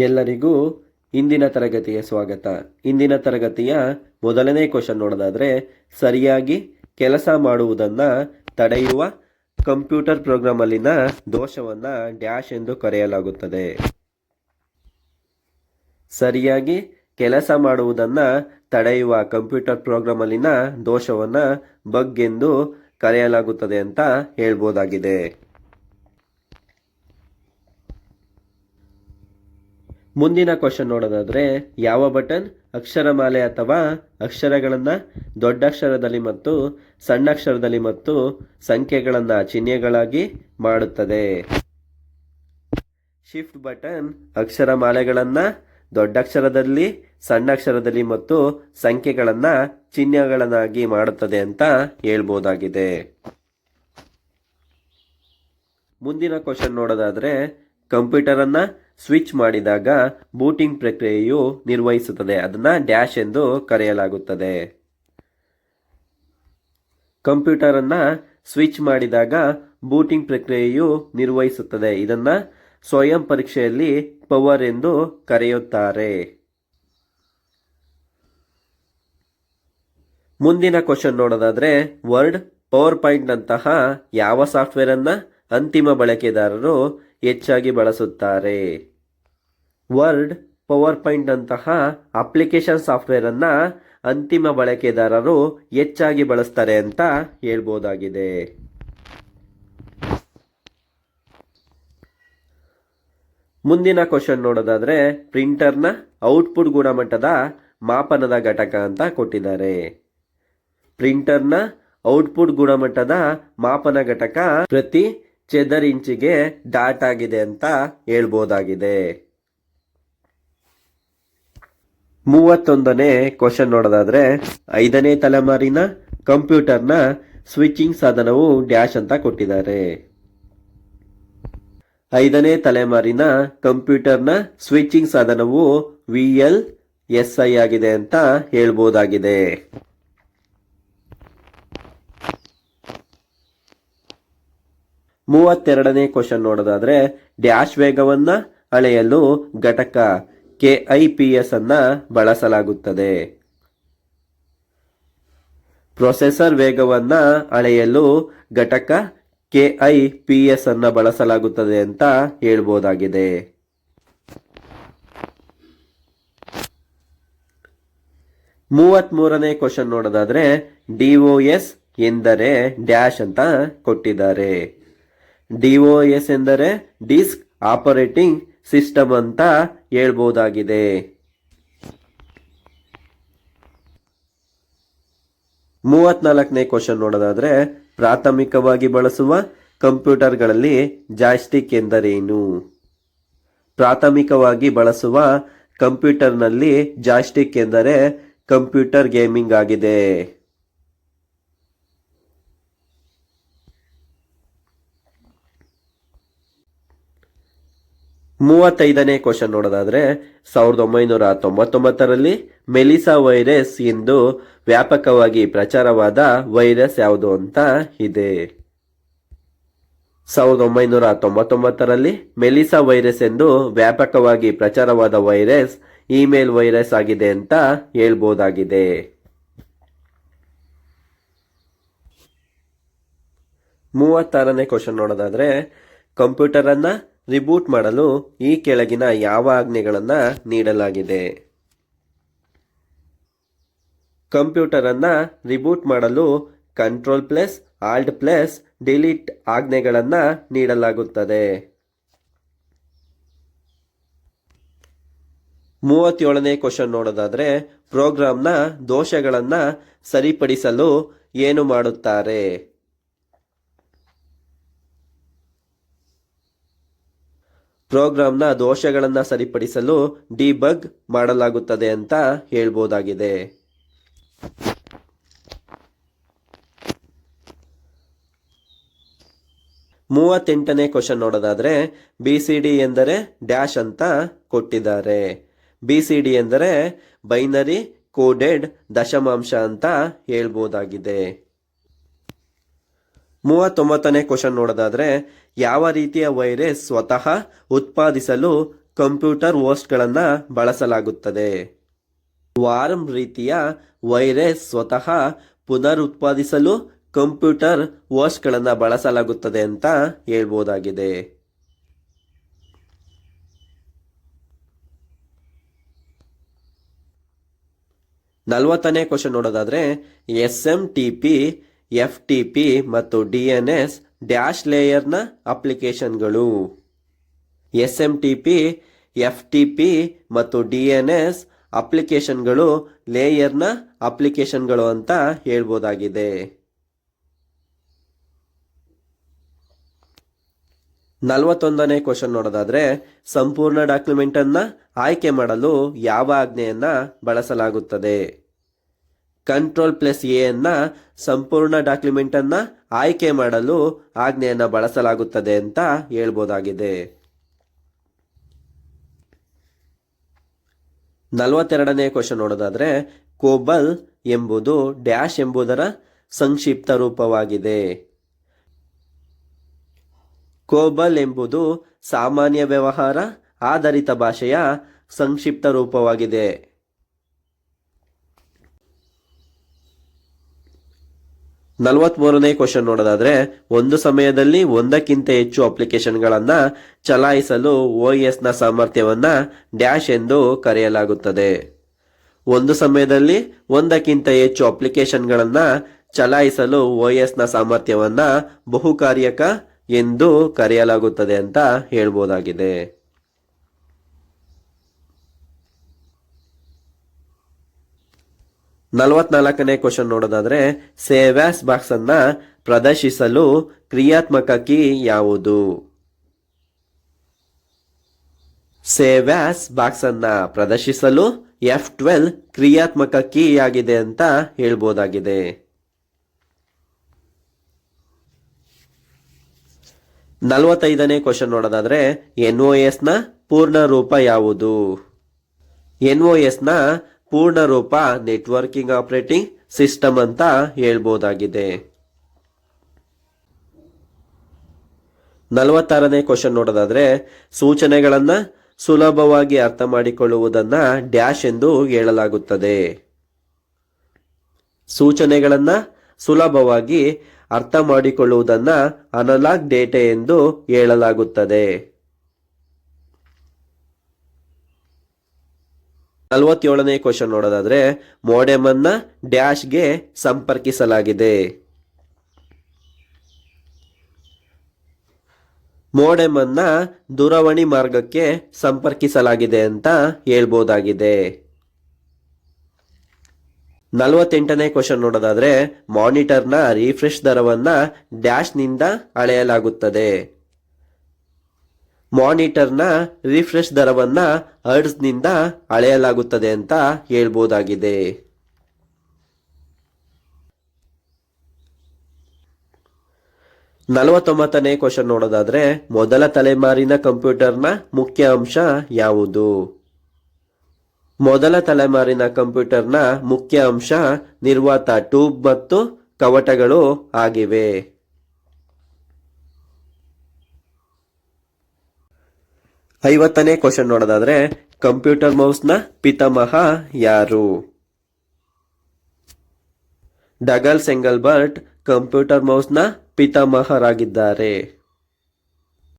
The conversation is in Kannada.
ಎಲ್ಲರಿಗೂ ಇಂದಿನ ತರಗತಿಯ ಸ್ವಾಗತ. ಇಂದಿನ ತರಗತಿಯ ಮೊದಲನೇ ಕ್ವಶನ್ ನೋಡೋದಾದರೆ, ಸರಿಯಾಗಿ ಕೆಲಸ ಮಾಡುವುದನ್ನು ತಡೆಯುವ ಕಂಪ್ಯೂಟರ್ ಪ್ರೋಗ್ರಾಮಲ್ಲಿನ ದೋಷವನ್ನು ಡ್ಯಾಶ್ ಎಂದು ಕರೆಯಲಾಗುತ್ತದೆ. ಸರಿಯಾಗಿ ಕೆಲಸ ಮಾಡುವುದನ್ನು ತಡೆಯುವ ಕಂಪ್ಯೂಟರ್ ಪ್ರೋಗ್ರಾಮಲ್ಲಿನ ದೋಷವನ್ನು ಬಗ್ ಎಂದು ಕರೆಯಲಾಗುತ್ತದೆ ಅಂತ ಹೇಳ್ಬೋದಾಗಿದೆ. ಮುಂದಿನ ಕ್ವಶನ್ ನೋಡೋದಾದರೆ, ಯಾವ ಬಟನ್ ಅಕ್ಷರಮಾಲೆ ಅಥವಾ ಅಕ್ಷರಗಳನ್ನು ದೊಡ್ಡಕ್ಷರದಲ್ಲಿ ಮತ್ತು ಸಣ್ಣಕ್ಷರದಲ್ಲಿ ಮತ್ತು ಸಂಖ್ಯೆಗಳನ್ನು ಚಿಹ್ನೆಗಳಾಗಿ ಮಾಡುತ್ತದೆ? ಶಿಫ್ಟ್ ಬಟನ್ ಅಕ್ಷರಮಾಲೆಗಳನ್ನು ದೊಡ್ಡಕ್ಷರದಲ್ಲಿ, ಸಣ್ಣಕ್ಷರದಲ್ಲಿ ಮತ್ತು ಸಂಖ್ಯೆಗಳನ್ನು ಚಿಹ್ನೆಗಳನ್ನಾಗಿ ಮಾಡುತ್ತದೆ ಅಂತ ಹೇಳ್ಬೋದಾಗಿದೆ. ಮುಂದಿನ ಕ್ವಶನ್ ನೋಡೋದಾದರೆ, ಕಂಪ್ಯೂಟರನ್ನು ಸ್ವಿಚ್ ಮಾಡಿದಾಗ ಬೂಟಿಂಗ್ ಪ್ರಕ್ರಿಯೆಯು ನಿರ್ವಹಿಸುತ್ತದೆ. ಅದನ್ನು ಡ್ಯಾಶ್ ಎಂದು ಕರೆಯಲಾಗುತ್ತದೆ. ಕಂಪ್ಯೂಟರನ್ನು ಸ್ವಿಚ್ ಮಾಡಿದಾಗ ಬೂಟಿಂಗ್ ಪ್ರಕ್ರಿಯೆಯು ನಿರ್ವಹಿಸುತ್ತದೆ. ಇದನ್ನು ಸ್ವಯಂ ಪರೀಕ್ಷೆಯಲ್ಲಿ ಪವರ್ ಎಂದು ಕರೆಯುತ್ತಾರೆ. ಮುಂದಿನ ಕ್ವಶನ್ ನೋಡೋದಾದರೆ, ವರ್ಡ್, ಪವರ್ ಪಾಯಿಂಟ್ನಂತಹ ಯಾವ ಸಾಫ್ಟ್ವೇರನ್ನು ಅಂತಿಮ ಬಳಕೆದಾರರು ಹೆಚ್ಚಾಗಿ ಬಳಸುತ್ತಾರೆ? ವರ್ಡ್, ಪವರ್ ಪಾಯಿಂಟ್ನಂತಹ ಅಪ್ಲಿಕೇಶನ್ ಸಾಫ್ಟ್ವೇರನ್ನು ಅಂತಿಮ ಬಳಕೆದಾರರು ಹೆಚ್ಚಾಗಿ ಬಳಸ್ತಾರೆ ಅಂತ ಹೇಳ್ಬೋದಾಗಿದೆ. ಮುಂದಿನ ಕ್ವಶನ್ ನೋಡೋದಾದರೆ, ಪ್ರಿಂಟರ್ನ ಔಟ್ಪುಟ್ ಗುಣಮಟ್ಟದ ಮಾಪನದ ಘಟಕ ಅಂತ ಕೊಟ್ಟಿದ್ದಾರೆ. ಪ್ರಿಂಟರ್ನ ಔಟ್ಪುಟ್ ಗುಣಮಟ್ಟದ ಮಾಪನ ಘಟಕ ಪ್ರತಿ ಚದರ ಇಂಚಿಗೆ ಡಾಟ್ ಆಗಿದೆ ಅಂತ ಹೇಳ್ಬೋದಾಗಿದೆ. 31ನೇ ಕ್ವಶನ್ ನೋಡೋದಾದ್ರೆ, 5ನೇ ತಲೆಮಾರಿನ ಕಂಪ್ಯೂಟರ್ನ ಸ್ವಿಚಿಂಗ್ ಸಾಧನವು ಡ್ಯಾಶ್ ಅಂತ ಕೊಟ್ಟಿದ್ದಾರೆ. 5ನೇ ತಲೆಮಾರಿನ ಕಂಪ್ಯೂಟರ್ನ ಸ್ವಿಚಿಂಗ್ ಸಾಧನವು VLSI ಆಗಿದೆ ಅಂತ ಹೇಳ್ಬೋದಾಗಿದೆ. 32ನೇ ಕ್ವಶನ್ ನೋಡೋದಾದ್ರೆ, ಡ್ಯಾಶ್ ವೇಗವನ್ನು ಅಳೆಯಲು ಘಟಕ KIPS ಅನ್ನು ಬಳಸಲಾಗುತ್ತದೆ. ಪ್ರೊಸೆಸರ್ ವೇಗವನ್ನು ಅಳೆಯಲು ಘಟಕ KIPS ಅನ್ನು ಬಳಸಲಾಗುತ್ತದೆ ಅಂತ ಹೇಳ್ಬೋದಾಗಿದೆ. 33ನೇ ಕ್ವಶನ್ ನೋಡೋದಾದ್ರೆ, DOS ಎಂದರೆ ಡ್ಯಾಶ್ ಅಂತ ಕೊಟ್ಟಿದ್ದಾರೆ. DOS ಎಂದರೆ ಡಿಸ್ಕ್ ಆಪರೇಟಿಂಗ್ ಸಿಸ್ಟಮ್ ಅಂತ ಹೇಳ್ಬೋದಾಗಿದೆ. 34ನೇ ಕ್ವಶನ್ ನೋಡೋದಾದ್ರೆ, ಪ್ರಾಥಮಿಕವಾಗಿ ಬಳಸುವ ಕಂಪ್ಯೂಟರ್ಗಳಲ್ಲಿ ಜಾಯ್ಸ್ಟಿಕ್ ಎಂದರೇನು? ಪ್ರಾಥಮಿಕವಾಗಿ ಬಳಸುವ ಕಂಪ್ಯೂಟರ್ನಲ್ಲಿ ಜಾಯ್ಸ್ಟಿಕ್ ಎಂದರೆ ಕಂಪ್ಯೂಟರ್ ಗೇಮಿಂಗ್ ಆಗಿದೆ. 35ನೇ ಕ್ವಶನ್ ನೋಡೋದಾದ್ರೆ, 1999ರಲ್ಲಿ ಮೆಲಿಸಾ ವೈರಸ್ ಎಂದು ವ್ಯಾಪಕವಾಗಿ ಪ್ರಚಾರವಾದ ವೈರಸ್ ಯಾವುದು ಅಂತ ಇದೆ. 1999ರಲ್ಲಿ ಮೆಲಿಸಾ ವೈರಸ್ ಎಂದು ವ್ಯಾಪಕವಾಗಿ ಪ್ರಚಾರವಾದ ವೈರಸ್ ಇಮೇಲ್ ವೈರಸ್ ಆಗಿದೆ ಅಂತ ಹೇಳ್ಬೋದಾಗಿದೆ. 36ನೇ ಕ್ವಶನ್ ನೋಡೋದಾದ್ರೆ, ಕಂಪ್ಯೂಟರನ್ನು ರಿಬೂಟ್ ಮಾಡಲು ಈ ಕೆಳಗಿನ ಯಾವ ಆಜ್ಞೆಗಳನ್ನು ನೀಡಲಾಗಿದೆ? ಕಂಪ್ಯೂಟರನ್ನು ರಿಬೂಟ್ ಮಾಡಲು Ctrl+Alt+Delete ಆಜ್ಞೆಗಳನ್ನು ನೀಡಲಾಗುತ್ತದೆ. 37ನೇ ಕ್ವಶನ್ ನೋಡೋದಾದ್ರೆ, ಪ್ರೋಗ್ರಾಂನ ದೋಷಗಳನ್ನು ಸರಿಪಡಿಸಲು ಏನು ಮಾಡುತ್ತಾರೆ? ಪ್ರೋಗ್ರಾಂನ ದೋಷಗಳನ್ನು ಸರಿಪಡಿಸಲು ಡಿಬಗ್ ಮಾಡಲಾಗುತ್ತದೆ ಅಂತ ಹೇಳ್ಬೋದಾಗಿದೆ. 38ನೇ ಕ್ವಶನ್ ನೋಡೋದಾದ್ರೆ, BCD ಎಂದರೆ ಡ್ಯಾಶ್ ಅಂತ ಕೊಟ್ಟಿದ್ದಾರೆ. BCD ಎಂದರೆ ಬೈನರಿ ಕೋಡೆಡ್ ದಶಮಾಂಶ ಅಂತ ಹೇಳ್ಬೋದಾಗಿದೆ. 39ನೇ ಕ್ವಶನ್ ನೋಡೋದಾದ್ರೆ, ಯಾವ ರೀತಿಯ ವೈರಸ್ ಸ್ವತಃ ಉತ್ಪಾದಿಸಲು ಕಂಪ್ಯೂಟರ್ ಹೋಸ್ಟ್ಗಳನ್ನು ಬಳಸಲಾಗುತ್ತದೆ. ವಾರ್ಮ್ ರೀತಿಯ ವೈರಸ್ ಸ್ವತಃ ಪುನರುತ್ಪಾದಿಸಲು ಕಂಪ್ಯೂಟರ್ ಹೋಸ್ಟ್ಗಳನ್ನು ಬಳಸಲಾಗುತ್ತದೆ ಅಂತ ಹೇಳ್ಬೋದಾಗಿದೆ. 40ನೇ ಕ್ವಶನ್ ನೋಡೋದಾದ್ರೆ SMTP, FTP ಮತ್ತು DNS ಡ್ಯಾಶ್ ಲೇಯರ್ನ ಅಪ್ಲಿಕೇಶನ್ಗಳು. SMTP, FTP ಮತ್ತು DNS ಅಪ್ಲಿಕೇಶನ್ಗಳು ಲೇಯರ್ನ ಅಪ್ಲಿಕೇಶನ್ಗಳು ಅಂತ ಹೇಳ್ಬೋದಾಗಿದೆ. 41ನೇ ಕ್ವಶನ್ ನೋಡೋದಾದ್ರೆ ಸಂಪೂರ್ಣ ಡಾಕ್ಯುಮೆಂಟ್ ಅನ್ನ ಆಯ್ಕೆ ಮಾಡಲು ಯಾವ ಆಜ್ಞೆಯನ್ನ ಬಳಸಲಾಗುತ್ತದೆ? Ctrl+A ಅನ್ನ ಸಂಪೂರ್ಣ ಡಾಕ್ಯುಮೆಂಟ್ ಅನ್ನ ಆಯ್ಕೆ ಮಾಡಲು ಆಜ್ಞೆಯನ್ನ ಬಳಸಲಾಗುತ್ತದೆ ಅಂತ ಹೇಳ್ಬೋದಾಗಿದೆ. 42ನೇ ಕ್ವಶನ್ ನೋಡೋದಾದ್ರೆ ಕೋಬಲ್ ಎಂಬುದು ಡ್ಯಾಶ್ ಎಂಬುದರ ಸಂಕ್ಷಿಪ್ತ ರೂಪವಾಗಿದೆ. ಕೋಬಲ್ ಎಂಬುದು ಸಾಮಾನ್ಯ ವ್ಯವಹಾರ ಆಧಾರಿತ ಭಾಷೆಯ ಸಂಕ್ಷಿಪ್ತ ರೂಪವಾಗಿದೆ. 43ನೇ ಕ್ವಶನ್ ನೋಡೋದಾದ್ರೆ ಒಂದು ಸಮಯದಲ್ಲಿ ಒಂದಕ್ಕಿಂತ ಹೆಚ್ಚು ಅಪ್ಲಿಕೇಶನ್ಗಳನ್ನು ಚಲಾಯಿಸಲು OSನ ಸಾಮರ್ಥ್ಯವನ್ನ ಡ್ಯಾಶ್ ಎಂದು ಕರೆಯಲಾಗುತ್ತದೆ. ಒಂದು ಸಮಯದಲ್ಲಿ ಒಂದಕ್ಕಿಂತ ಹೆಚ್ಚು ಅಪ್ಲಿಕೇಶನ್ಗಳನ್ನು ಚಲಾಯಿಸಲು OSನ ಸಾಮರ್ಥ್ಯವನ್ನ ಬಹುಕಾರ್ಯಕ ಎಂದು ಕರೆಯಲಾಗುತ್ತದೆ ಅಂತ ಹೇಳ್ಬೋದಾಗಿದೆ. 44ನೇ ಕ್ವಶನ್ ನೋಡೋದಾದ್ರೆ ಸೇವ್ ಆಸ್ ಬಾಕ್ಸ್ ಅನ್ನ ಪ್ರದರ್ಶಿಸಲು ಕ್ರಿಯಾತ್ಮಕ ಕೀ ಯಾವುದು? ಸೇವ್ ಆಸ್ ಬಾಕ್ಸ್ ಅನ್ನ ಪ್ರದರ್ಶಿಸಲು F12 ಕ್ರಿಯಾತ್ಮಕ ಕೀ ಆಗಿದೆ ಅಂತ ಹೇಳ್ಬೋದಾಗಿದೆ. 45ನೇ ಕ್ವಶನ್ ನೋಡೋದಾದ್ರೆ NOSನ ಪೂರ್ಣ ರೂಪ ಯಾವುದು? NOSನ ಪೂರ್ಣ ರೂಪ ನೆಟ್ವರ್ಕಿಂಗ್ ಆಪರೇಟಿಂಗ್ ಸಿಸ್ಟಮ್ ಅಂತ ಹೇಳ್ಬೋದಾಗಿದೆ. 46ನೇ ಕ್ವಶನ್ ನೋಡೋದಾದ್ರೆ ಸೂಚನೆಗಳನ್ನ ಸುಲಭವಾಗಿ ಅರ್ಥ ಮಾಡಿಕೊಳ್ಳುವುದನ್ನ ಡ್ಯಾಶ್ ಎಂದು ಹೇಳಲಾಗುತ್ತದೆ. ಸೂಚನೆಗಳನ್ನ ಸುಲಭವಾಗಿ ಅರ್ಥ ಮಾಡಿಕೊಳ್ಳುವುದನ್ನ ಅನಲಾಗ್ ಡೇಟಾ ಎಂದು ಹೇಳಲಾಗುತ್ತದೆ. 47ನೇ ಕ್ವಶನ್ ನೋಡೋದಾದ್ರೆ ಮೋಡೆಮ್ ಅನ್ನ ಡ್ಯಾಶ್ಗೆ ಸಂಪರ್ಕಿಸಲಾಗಿದೆ. ಮೋಡೆಮ್ ಅನ್ನ ದೂರವಾಣಿ ಮಾರ್ಗಕ್ಕೆ ಸಂಪರ್ಕಿಸಲಾಗಿದೆ ಅಂತ ಹೇಳ್ಬೋದಾಗಿದೆ. 48ನೇ ಕ್ವಶನ್ ನೋಡೋದಾದ್ರೆ ಮಾನಿಟರ್ನ ರಿಫ್ರೆಶ್ ದರವನ್ನ ಡ್ಯಾಶ್ ನಿಂದ ಅಳೆಯಲಾಗುತ್ತದೆ. ಮಾನಿಟರ್ನ ರಿಫ್ರೆಶ್ ದರವನ್ನ ಹರ್ಟ್ಸ್ ನಿಂದ ಅಳೆಯಲಾಗುತ್ತದೆ ಅಂತ ಹೇಳ್ಬೋದಾಗಿದೆ. 49ನೇ ಕ್ವಶನ್ ನೋಡೋದಾದ್ರೆ ಮೊದಲ ತಲೆಮಾರಿನ ಕಂಪ್ಯೂಟರ್ನ ಮುಖ್ಯ ಅಂಶ ಯಾವುದು? ಮೊದಲ ತಲೆಮಾರಿನ ಕಂಪ್ಯೂಟರ್ನ ಮುಖ್ಯ ಅಂಶ ನಿರ್ವಾತ ಟ್ಯೂಬ್ ಮತ್ತು ಕವಟಗಳು ಆಗಿವೆ. 50ನೇ ಕ್ವಶನ್ ನೋಡೋದಾದ್ರೆ ಕಂಪ್ಯೂಟರ್ ಮೌಸ್ನ ಪಿತಾಮಹ ಯಾರು? ಡಗಲ್ ಸೆಂಗಲ್ಬರ್ಟ್ ಕಂಪ್ಯೂಟರ್ ಮೌಸ್ನ ಪಿತಾಮಹರಾಗಿದ್ದಾರೆ.